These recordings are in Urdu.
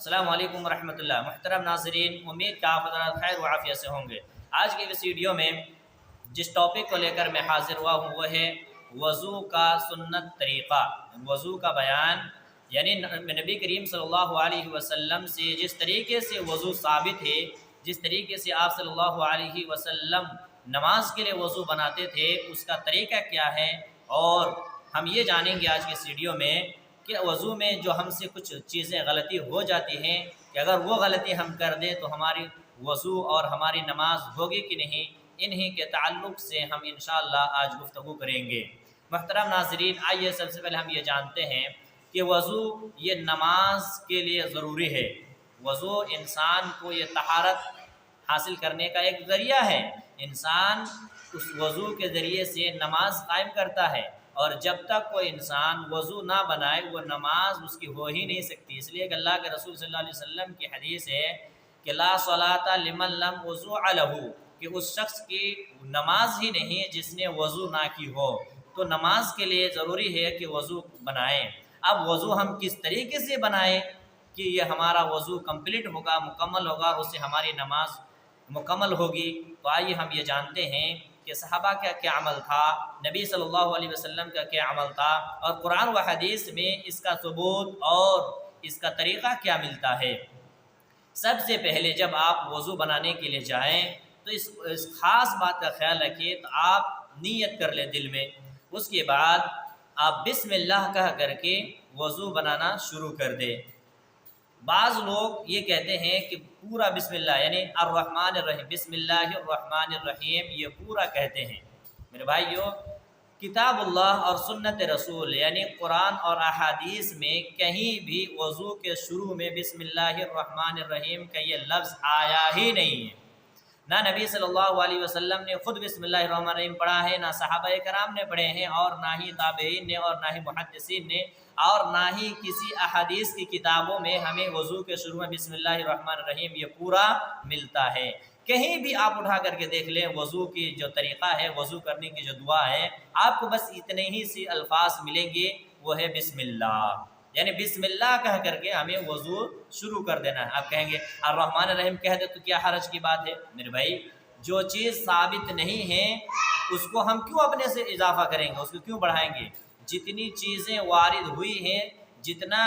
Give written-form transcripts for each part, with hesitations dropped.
السلام علیکم ورحمۃ اللہ۔ محترم ناظرین، امید کہ آپ حضرات خیر و عافیت سے ہوں گے۔ آج کی اس ویڈیو میں جس ٹاپک کو لے کر میں حاضر ہوا ہوں وہ ہے وضو کا سنت طریقہ۔ وضو کا بیان یعنی نبی کریم صلی اللہ علیہ وسلم سے جس طریقے سے وضو ثابت ہے، جس طریقے سے آپ صلی اللہ علیہ وسلم نماز کے لیے وضو بناتے تھے، اس کا طریقہ کیا ہے، اور ہم یہ جانیں گے آج کے اس ویڈیو میں کہ وضو میں جو ہم سے کچھ چیزیں غلطی ہو جاتی ہیں کہ اگر وہ غلطی ہم کر دیں تو ہماری وضو اور ہماری نماز ہوگی کہ نہیں، انہی کے تعلق سے ہم انشاءاللہ آج گفتگو کریں گے۔ محترم ناظرین، آئیے سب سے پہلے ہم یہ جانتے ہیں کہ وضو یہ نماز کے لیے ضروری ہے۔ وضو انسان کو یہ طہارت حاصل کرنے کا ایک ذریعہ ہے۔ انسان اس وضو کے ذریعے سے نماز قائم کرتا ہے، اور جب تک کوئی انسان وضو نہ بنائے وہ نماز اس کی ہو ہی نہیں سکتی۔ اس لیے کہ اللہ کے رسول صلی اللہ علیہ وسلم کی حدیث ہے کہ لا صلاۃ لمن لم وضوء لہ، کہ اس شخص کی نماز ہی نہیں جس نے وضو نہ کی ہو۔ تو نماز کے لیے ضروری ہے کہ وضو بنائیں۔ اب وضو ہم کس طریقے سے بنائیں کہ یہ ہمارا وضو کمپلیٹ ہوگا، مکمل ہوگا، اس سے ہماری نماز مکمل ہوگی؟ تو آئیے ہم یہ جانتے ہیں کہ صحابہ کا کیا عمل تھا، نبی صلی اللہ علیہ وسلم کا کیا عمل تھا، اور قرآن و حدیث میں اس کا ثبوت اور اس کا طریقہ کیا ملتا ہے۔ سب سے پہلے جب آپ وضو بنانے کے لیے جائیں تو اس خاص بات کا خیال رکھیے، تو آپ نیت کر لیں دل میں، اس کے بعد آپ بسم اللہ کہہ کر کے وضو بنانا شروع کر دیں۔ بعض لوگ یہ کہتے ہیں کہ پورا بسم اللہ یعنی الرحمن الرحیم، بسم اللہ الرحمن الرحیم، یہ پورا کہتے ہیں۔ میرے بھائیو، کتاب اللہ اور سنت رسول یعنی قرآن اور احادیث میں کہیں بھی وضو کے شروع میں بسم اللہ الرحمن الرحیم کا یہ لفظ آیا ہی نہیں ہے۔ نہ نبی صلی اللہ علیہ وسلم نے خود بسم اللہ الرحمن الرحیم پڑھا ہے، نہ صحابہ کرام نے پڑھے ہیں، اور نہ ہی تابعین نے، اور نہ ہی محدثین نے، اور نہ ہی کسی احادیث کی کتابوں میں ہمیں وضو کے شروع میں بسم اللہ الرحمن الرحیم یہ پورا ملتا ہے۔ کہیں بھی آپ اٹھا کر کے دیکھ لیں، وضو کی جو طریقہ ہے، وضو کرنے کی جو دعا ہے، آپ کو بس اتنے ہی سی الفاظ ملیں گے، وہ ہے بسم اللہ، یعنی بسم اللہ کہہ کر کے ہمیں وضو شروع کر دینا ہے۔ آپ کہیں گے الرحمن الرحیم کہہ دے تو کیا حرج کی بات ہے؟ میرے بھائی، جو چیز ثابت نہیں ہے اس کو ہم کیوں اپنے سے اضافہ کریں گے، اس کو کیوں بڑھائیں گے؟ جتنی چیزیں وارد ہوئی ہیں، جتنا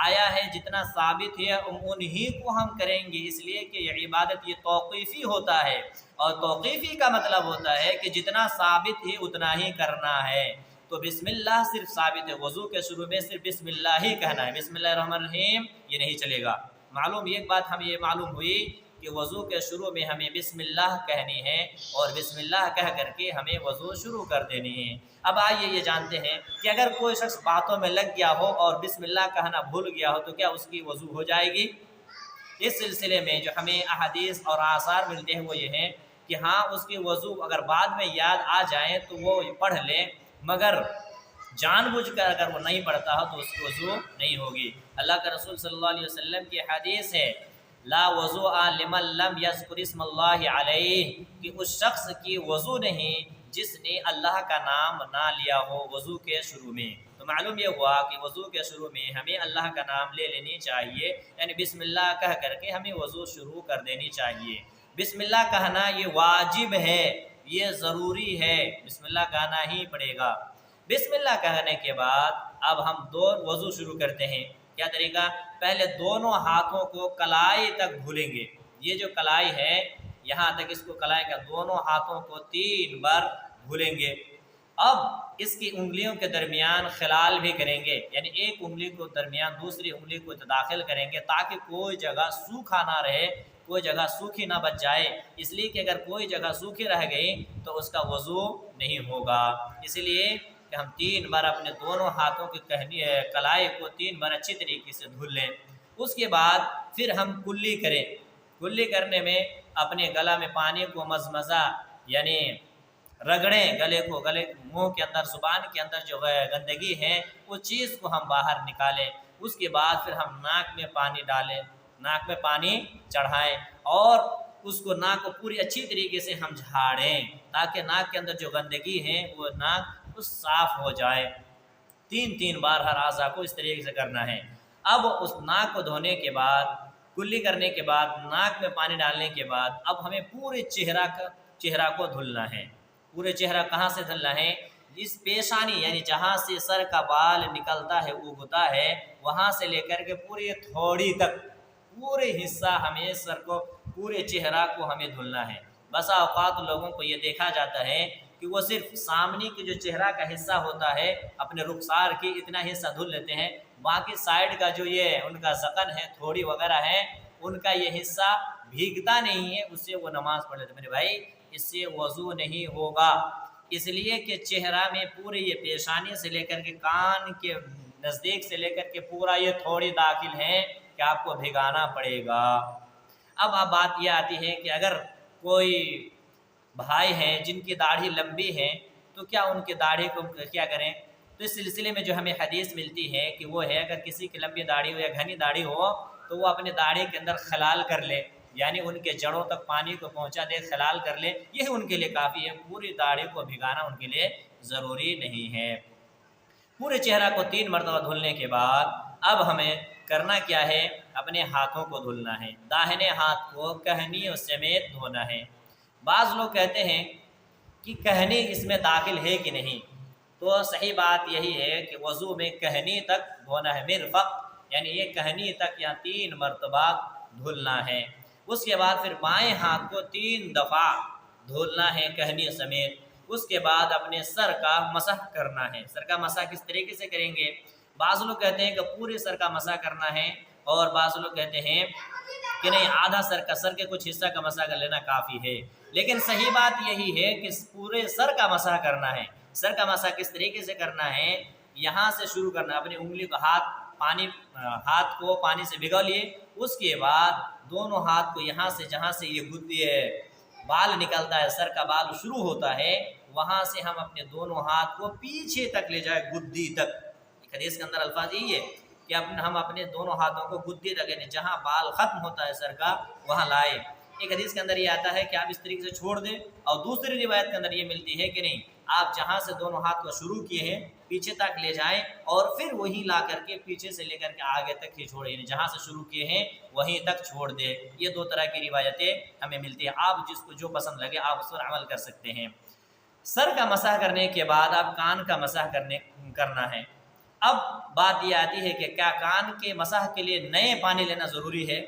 آیا ہے، جتنا ثابت ہے، انہی کو ہم کریں گے، اس لیے کہ یہ عبادت یہ توقیفی ہوتا ہے، اور توقیفی کا مطلب ہوتا ہے کہ جتنا ثابت ہے اتنا ہی کرنا ہے۔ تو بسم اللہ صرف ثابت ہے، وضو کے شروع میں صرف بسم اللہ ہی کہنا ہے، بسم اللہ الرحمن الرحیم یہ نہیں چلے گا۔ معلوم ایک بات ہمیں یہ معلوم ہوئی کہ وضو کے شروع میں ہمیں بسم اللہ کہنی ہے، اور بسم اللہ کہہ کر کے ہمیں وضو شروع کر دینی ہے۔ اب آئیے یہ جانتے ہیں کہ اگر کوئی شخص باتوں میں لگ گیا ہو اور بسم اللہ کہنا بھول گیا ہو تو کیا اس کی وضو ہو جائے گی؟ اس سلسلے میں جو ہمیں احادیث اور آثار ملتے ہیں وہ یہ ہیں کہ ہاں، اس کی وضو اگر بعد میں یاد آ جائیں تو وہ پڑھ لیں، مگر جان بوجھ کر اگر وہ نہیں پڑھتا ہو تو اس کی وضو نہیں ہوگی۔ اللہ کے رسول صلی اللہ علیہ وسلم کی حدیث ہے لا وضوء لمن لم یذکر اسم اللہ علیہ، کہ اس شخص کی وضو نہیں جس نے اللہ کا نام نہ لیا ہو وضو کے شروع میں۔ تو معلوم یہ ہوا کہ وضو کے شروع میں ہمیں اللہ کا نام لے لینی چاہیے، یعنی بسم اللہ کہہ کر کے ہمیں وضو شروع کر دینی چاہیے۔ بسم اللہ کہنا یہ واجب ہے، یہ ضروری ہے، بسم اللہ کہنا ہی پڑے گا۔ بسم اللہ کہنے کے بعد اب ہم وضو شروع کرتے ہیں۔ کیا طریقہ؟ پہلے دونوں ہاتھوں کو کلائی تک دھلیں گے۔ یہ جو کلائی ہے، یہاں تک اس کو کلائی کا دونوں ہاتھوں کو 3 بار دھلیں گے۔ اب اس کی انگلیوں کے درمیان خلال بھی کریں گے، یعنی ایک انگلی کو درمیان دوسری انگلی کو داخل کریں گے تاکہ کوئی جگہ سوکھا نہ رہے، کوئی جگہ سوکھی نہ بچ جائے، اس لیے کہ اگر کوئی جگہ سوکھی رہ گئی تو اس کا وضو نہیں ہوگا۔ اس لیے کہ ہم 3 بار اپنے دونوں ہاتھوں کی کلائی کو 3 بار اچھی طریقے سے دھل لیں۔ اس کے بعد پھر ہم کلی کریں۔ کلی کرنے میں اپنے گلا میں پانی کو مزمزہ یعنی رگڑیں، گلے منہ کے اندر، زبان کے اندر جو گندگی ہے وہ چیز کو ہم باہر نکالیں۔ اس کے بعد پھر ہم ناک میں پانی ڈالیں، ناک میں پانی چڑھائیں، اور اس کو ناک کو پوری اچھی طریقے سے ہم جھاڑیں تاکہ ناک کے اندر جو گندگی ہے وہ ناک صاف ہو جائے۔ 3 بار ہر اعضاء کو اس طریقے سے کرنا ہے۔ اب اس ناک کو دھونے کے بعد، کلی کرنے کے بعد، ناک میں پانی ڈالنے کے بعد اب ہمیں پورے چہرہ کو دھلنا ہے۔ پورے چہرہ کہاں سے دھلنا ہے؟ اس پیشانی یعنی جہاں سے سر کا بال نکلتا ہے، اگتا ہے، وہاں سے لے کر کے پورے تھوڑی تک پورے حصہ ہمیں سر کو، پورے چہرہ کو ہمیں دھلنا ہے۔ بسا اوقات لوگوں کو یہ دیکھا جاتا ہے کہ وہ صرف سامنے کے جو چہرہ کا حصہ ہوتا ہے اپنے رخسار کی اتنا حصہ دھل لیتے ہیں، باقی سائڈ کا جو یہ ان کا ذقن ہے، تھوڑی وغیرہ ہے، ان کا یہ حصہ بھیگتا نہیں ہے، اس سے وہ نماز پڑھ لیتے ہیں۔ میرے بھائی اس سے وضو نہیں ہوگا، اس لیے کہ چہرہ میں پورے یہ پیشانی سے لے کر کے کان کے نزدیک سے لے کر کے پورا یہ تھوڑی داخل ہے کہ آپ کو بھگانا پڑے گا۔ اب بات یہ آتی ہے کہ اگر کوئی بھائی ہیں جن کی داڑھی لمبی ہے تو کیا ان کی داڑھی کو کیا کریں؟ تو اس سلسلے میں جو ہمیں حدیث ملتی ہے کہ وہ ہے اگر کسی کی لمبی داڑھی ہو یا گھنی داڑھی ہو تو وہ اپنے داڑھی کے اندر خلال کر لے، یعنی ان کے جڑوں تک پانی کو پہنچا دے، خلال کر لے، یہ ان کے لیے کافی ہے۔ پوری داڑھی کو بھگانا ان کے لیے ضروری نہیں ہے۔ پورے چہرہ کو 3 مرتبہ دھلنے کے بعد اب ہمیں کرنا کیا ہے؟ اپنے ہاتھوں کو دھلنا ہے۔ داہنے ہاتھ کو کہنیوں سمیت دھونا ہے۔ بعض لوگ کہتے ہیں کہ کہنی اس میں داخل ہے کہ نہیں، تو صحیح بات یہی ہے کہ وضو میں کہنی تک دھونا ہے، مرفق یعنی یہ کہنی تک یا 3 مرتبہ دھلنا ہے۔ اس کے بعد پھر بائیں ہاتھ کو 3 دفعہ دھلنا ہے کہنی سمیت۔ اس کے بعد اپنے سر کا مسح کرنا ہے۔ سر کا مسح کس طریقے سے کریں گے؟ بعض لوگ کہتے ہیں کہ پورے سر کا مسح کرنا ہے، اور بعض لوگ کہتے ہیں کہ نہیں، آدھا سر کے کچھ حصہ کا مسح کر لینا کافی ہے۔ لیکن صحیح بات یہی ہے کہ پورے سر کا مسح کرنا ہے۔ سر کا مسح کس طریقے سے کرنا ہے؟ یہاں سے شروع کرنا، اپنی انگلی کو ہاتھ کو پانی سے بھگو لیے، اس کے بعد دونوں ہاتھ کو یہاں سے جہاں سے یہ گدی ہے، بال نکلتا ہے، سر کا بال شروع ہوتا ہے، وہاں سے ہم اپنے دونوں ہاتھ کو پیچھے تک لے جائے، گدی تک۔ حدیث کے اندر الفاظ یہی ہے کہ ہم اپنے دونوں ہاتھوں کو گدی تک، یعنی جہاں بال ختم ہوتا ہے سر کا وہاں لائے۔ ایک حدیث کے اندر یہ آتا ہے کہ آپ اس طریقے سے چھوڑ دیں، اور دوسری روایت کے اندر یہ ملتی ہے کہ نہیں، آپ جہاں سے دونوں ہاتھ کو شروع کیے ہیں پیچھے تک لے جائیں، اور پھر وہی لا کر کے پیچھے سے لے کر کے آگے تک ہی چھوڑیں، یعنی جہاں سے شروع کیے ہیں وہیں تک چھوڑ دیں۔ یہ 2 طرح کی روایتیں ہمیں ملتی ہیں، آپ جس کو جو پسند لگے آپ اس پر عمل کر سکتے ہیں۔ سر کا مسح کرنے کے بعد اب کان کا مسح کرنا ہے۔ اب بات یہ آتی ہے کہ کیا کان کے مسح کے لیے نئے پانی لینا ضروری ہے؟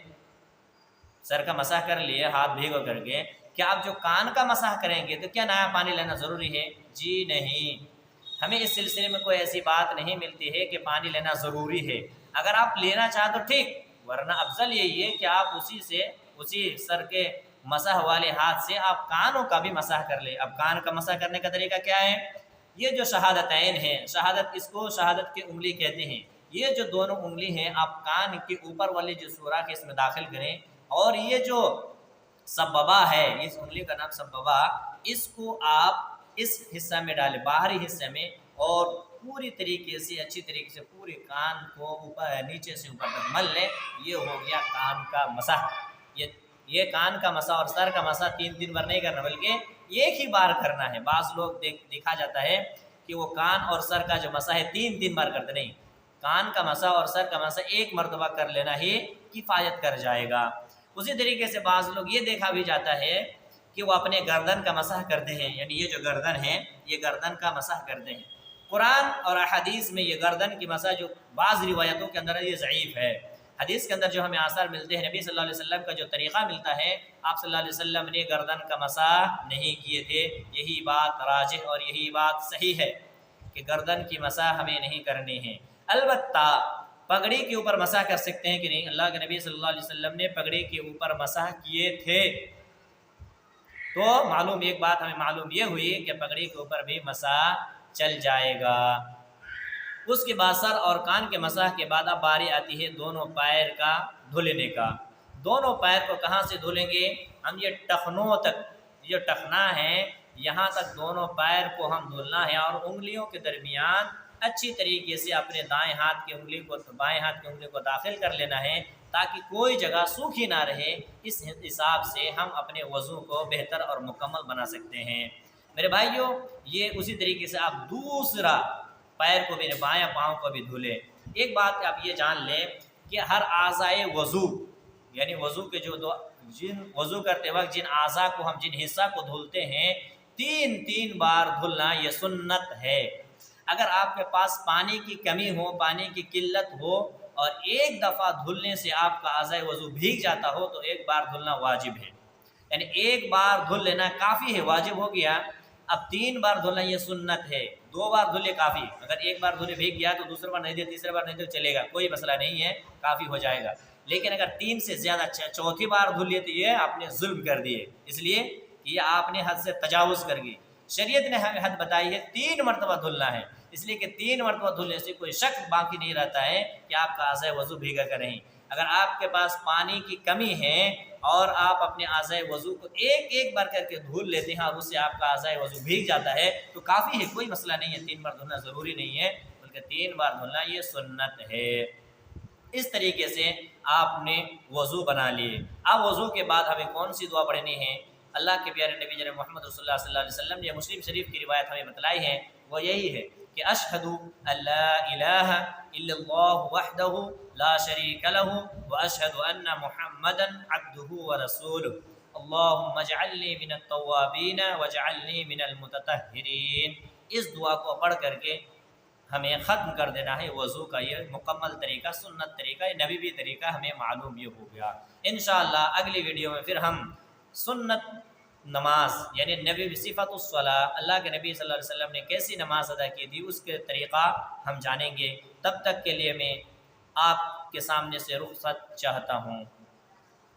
سر کا مسح کر لیے ہاتھ بھیگو کر کے، کیا آپ جو کان کا مسح کریں گے تو کیا نیا پانی لینا ضروری ہے؟ جی نہیں، ہمیں اس سلسلے میں کوئی ایسی بات نہیں ملتی ہے کہ پانی لینا ضروری ہے۔ اگر آپ لینا چاہیں تو ٹھیک، ورنہ افضل یہی ہے کہ آپ اسی سر کے مسح والے ہاتھ سے آپ کانوں کا بھی مسح کر لیں۔ اب کان کا مسح کرنے کا طریقہ کیا ہے؟ یہ جو شہادتین ہیں، اس کو شہادت کی انگلی کہتے ہیں، یہ جو دونوں انگلی ہیں آپ کان کے اوپر والے جو سوراخ اس میں داخل کریں، اور یہ جو سببہ ہے، اس انگلی کا نام سببہ، اس کو آپ اس حصہ میں ڈالیں، باہری حصے میں، اور پوری طریقے سے اچھی طریقے سے پورے کان کو اوپر نیچے سے اوپر تک مل لیں۔ یہ ہو گیا کان کا مسح۔ یہ کان کا مسح اور سر کا مسح 3 بار نہیں کرنا، بلکہ ایک ہی بار کرنا ہے۔ بعض لوگ دیکھا جاتا ہے کہ وہ کان اور سر کا جو مسح ہے 3 بار کرتے، نہیں، کان کا مسح اور سر کا مسح 1 مرتبہ کر لینا ہی کفایت کر جائے گا۔ اسی طریقے سے بعض لوگ یہ دیکھا بھی جاتا ہے کہ وہ اپنے گردن کا مسح کرتے ہیں، یعنی یہ جو گردن ہے یہ گردن کا مسح کرتے ہیں۔ قرآن اور احادیث میں یہ گردن کی مسح جو بعض روایتوں کے اندر ہے یہ ضعیف ہے۔ حدیث کے اندر جو ہمیں آثار ملتے ہیں، نبی صلی اللہ علیہ وسلم کا جو طریقہ ملتا ہے، آپ صلی اللہ علیہ وسلم نے گردن کا مسح نہیں کیے تھے۔ یہی بات راجح اور یہی بات صحیح ہے کہ گردن کی مسح ہمیں نہیں کرنی ہے۔ البتہ پگڑی کے اوپر مسح کر سکتے ہیں کہ نہیں؟ اللہ کے نبی صلی اللہ علیہ وسلم نے پگڑی کے اوپر مسح کیے تھے، تو ایک بات ہمیں معلوم یہ ہوئی کہ پگڑی کے اوپر بھی مسح چل جائے گا۔ اس کے بعد سر اور کان کے مسح کے بعد اب باری آتی ہے دونوں پیر کا دھلنے کا۔ دونوں پیر کو کہاں سے دھلیں گے؟ ہم یہ ٹخنوں تک، جو ٹخنا ہے یہاں تک دونوں پیر کو ہم دھلنا ہے، اور انگلیوں کے درمیان اچھی طریقے سے اپنے دائیں ہاتھ کی انگلی کو بائیں ہاتھ کی انگلی کو داخل کر لینا ہے تاکہ کوئی جگہ سوکھی نہ رہے۔ اس حساب سے ہم اپنے وضو کو بہتر اور مکمل بنا سکتے ہیں۔ میرے بھائیوں، یہ اسی طریقے سے آپ دوسرا پیر کو بھی، بایاں پاؤں کو بھی دھولیں۔ ایک بات آپ یہ جان لیں کہ ہر اعضائے وضو یعنی وضو کے جن وضو کرتے وقت جن اعضاء کو ہم جن حصہ کو دھلتے ہیں 3 بار دھلنا یہ سنت ہے۔ اگر آپ کے پاس پانی کی کمی ہو، پانی کی قلت ہو اور ایک دفعہ دھلنے سے آپ کا اعضائے وضو بھیگ جاتا ہو تو ایک بار دھلنا واجب ہے، یعنی ایک بار دھل لینا کافی ہے، واجب ہو گیا۔ اب 3 بار دھلنا یہ سنت ہے، 2 بار دھلے کافی، اگر ایک بار دھلے بھیگ گیا تو دوسرا بار نہیں دے، تیسرا بار نہیں دے چلے گا، کوئی مسئلہ نہیں ہے، کافی ہو جائے گا۔ لیکن اگر 3 سے زیادہ چوتھی بار دھل لیے تو یہ آپ نے ظلم کر دیے، اس لیے کہ یہ آپ نے حد سے تجاوز کر گئی۔ شریعت نے ہمیں حد بتائی ہے 3 مرتبہ دھلنا ہے، اس لیے کہ 3 مرتبہ دھلنے سے کوئی شک باقی نہیں رہتا ہے کہ آپ کا اعضائے وضو بھیگا کہ نہیں۔ اگر آپ کے پاس پانی کی کمی ہے اور آپ اپنے اعضائے وضو کو ایک بار کر کے دھل لیتے ہیں اور اس سے آپ کا اعضائے وضو بھیگ جاتا ہے تو کافی ہے، کوئی مسئلہ نہیں ہے، 3 بار دھلنا ضروری نہیں ہے، بلکہ 3 بار دھلنا یہ سنت ہے۔ اس طریقے سے آپ نے وضو بنا لیے۔ اب وضو کے بعد ہمیں کون سی دعا پڑھنی ہے؟ اللہ کے پیارے نبی جناب محمد رسول اللہ صلی اللہ علیہ وسلم نے مسلم شریف کی روایت ہمیں بتلائی ہے، وہ یہی ہے کہ اشہد ان لا الہ الا اللہ وحدہ لا شریک لہ واشہد ان محمدا عبدہ ورسولہ اللہم اجعلنی من التوابین واجعلنی من المتطہرین۔ اس دعا کو پڑھ کر کے ہمیں ختم کر دینا ہے وضو کا یہ مکمل طریقہ، سنت طریقہ، یہ نبوی طریقہ ہمیں معلوم یہ ہو گیا۔ انشاءاللہ اگلی ویڈیو میں پھر ہم سنت نماز یعنی نبی صفت الصلاۃ، اللہ کے نبی صلی اللہ علیہ وسلم نے کیسی نماز ادا کی تھی اس کے طریقہ ہم جانیں گے۔ تب تک کے لیے میں آپ کے سامنے سے رخصت چاہتا ہوں۔